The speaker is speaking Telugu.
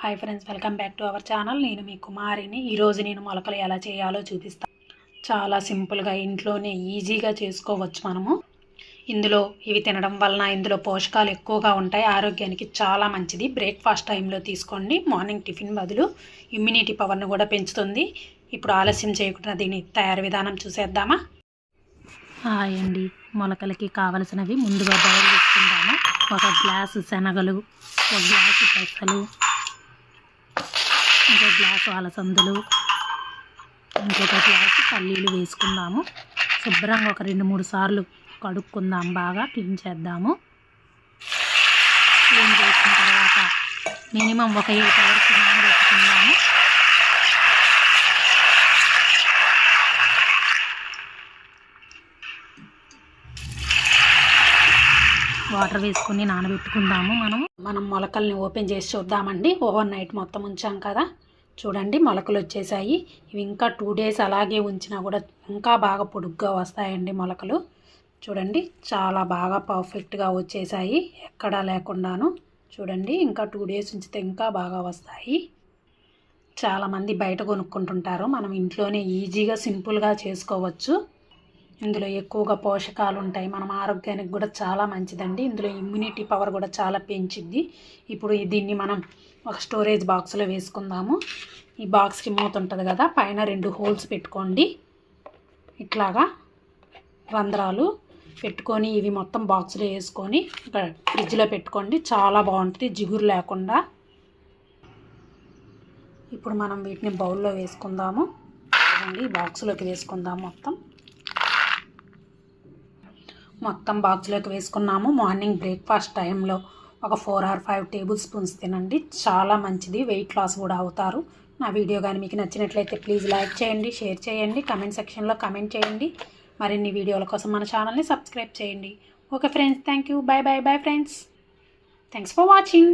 Hi friends, welcome back to our channel. నేను మీ కుమారిని. ఈరోజు నేను మొలకలు ఎలా చేయాలో చూపిస్తాను. చాలా సింపుల్గా ఇంట్లోనే ఈజీగా చేసుకోవచ్చు మనము. ఇందులో ఇవి తినడం వలన ఇందులో పోషకాలు ఎక్కువగా ఉంటాయి. ఆరోగ్యానికి చాలా మంచిది. బ్రేక్ఫాస్ట్ టైంలో తీసుకోండి. మార్నింగ్ టిఫిన్ బదులు ఇమ్యూనిటీ పవర్ని కూడా పెంచుతుంది. ఇప్పుడు ఆలస్యం చేయకుండా దీని తయారు విధానం చూసేద్దామా? హాయ్ అండి. మొలకలకి కావలసినవి ముందుగా బౌల్ తీసుకుందాము. ఒక గ్లాసు శనగలు, ఒక గ్లాసు పెసలు, ఇంకో గ్లాసు అలసందలు, ఇంకొక గ్లాసు పల్లీలు వేసుకుందాము. శుభ్రంగా ఒక 2-3 సార్లు కడుక్కుందాం. బాగా క్లీన్ చేద్దాము. క్లీన్ చేసిన తర్వాత మినిమం ఒక 8 అవర్స్ నానబెట్టుకుందాము. వాటర్ వేసుకొని నానబెట్టుకుందాము. మనం మొలకల్ని ఓపెన్ చేసి చూద్దామండి. ఓవర్ నైట్ మొత్తం ఉంచాం కదా, చూడండి మొలకలు వచ్చేసాయి. ఇవి ఇంకా 2 డేస్ అలాగే ఉంచినా కూడా ఇంకా బాగా పొడుగ్గా వస్తాయండి మొలకలు. చూడండి చాలా బాగా పర్ఫెక్ట్గా వచ్చేసాయి, ఎక్కడా లేకుండాను. చూడండి ఇంకా 2 డేస్ ఉంచితే ఇంకా బాగా వస్తాయి. చాలామంది బయట కొనుక్కుంటుంటారు. మనం ఇంట్లోనే ఈజీగా సింపుల్గా చేసుకోవచ్చు. ఇందులో ఎక్కువగా పోషకాలు ఉంటాయి. మనం ఆరోగ్యానికి కూడా చాలా మంచిదండి. ఇందులో ఇమ్యూనిటీ పవర్ కూడా చాలా పెంచిద్ది. ఇప్పుడు దీన్ని మనం ఒక స్టోరేజ్ బాక్స్లో వేసుకుందాము. ఈ బాక్స్కి మూత ఉంటుంది కదా, పైన 2 హోల్స్ పెట్టుకోండి. ఇట్లాగా రంధ్రాలు పెట్టుకొని ఇవి మొత్తం బాక్స్లో వేసుకొని ఫ్రిడ్జ్లో పెట్టుకోండి. చాలా బాగుంటుంది, జిగురు లేకుండా. ఇప్పుడు మనం వీటిని బౌల్లో వేసుకుందాము. చూడండి బాక్స్లోకి వేసుకుందాం. మొత్తం బాక్స్లోకి వేసుకున్నాము. మార్నింగ్ బ్రేక్ఫాస్ట్ టైంలో ఒక 4 or 5 టేబుల్ స్పూన్స్ తినండి. చాలా మంచిది, వెయిట్ లాస్ కూడా అవుతారు. నా వీడియో కానీ మీకు నచ్చినట్లయితే ప్లీజ్ లైక్ చేయండి, షేర్ చేయండి, కమెంట్ సెక్షన్లో కమెంట్ చేయండి. మరిన్ని వీడియోల కోసం మన ఛానల్ని సబ్స్క్రైబ్ చేయండి. Okay friends, thank you. Bye friends. Thanks for watching.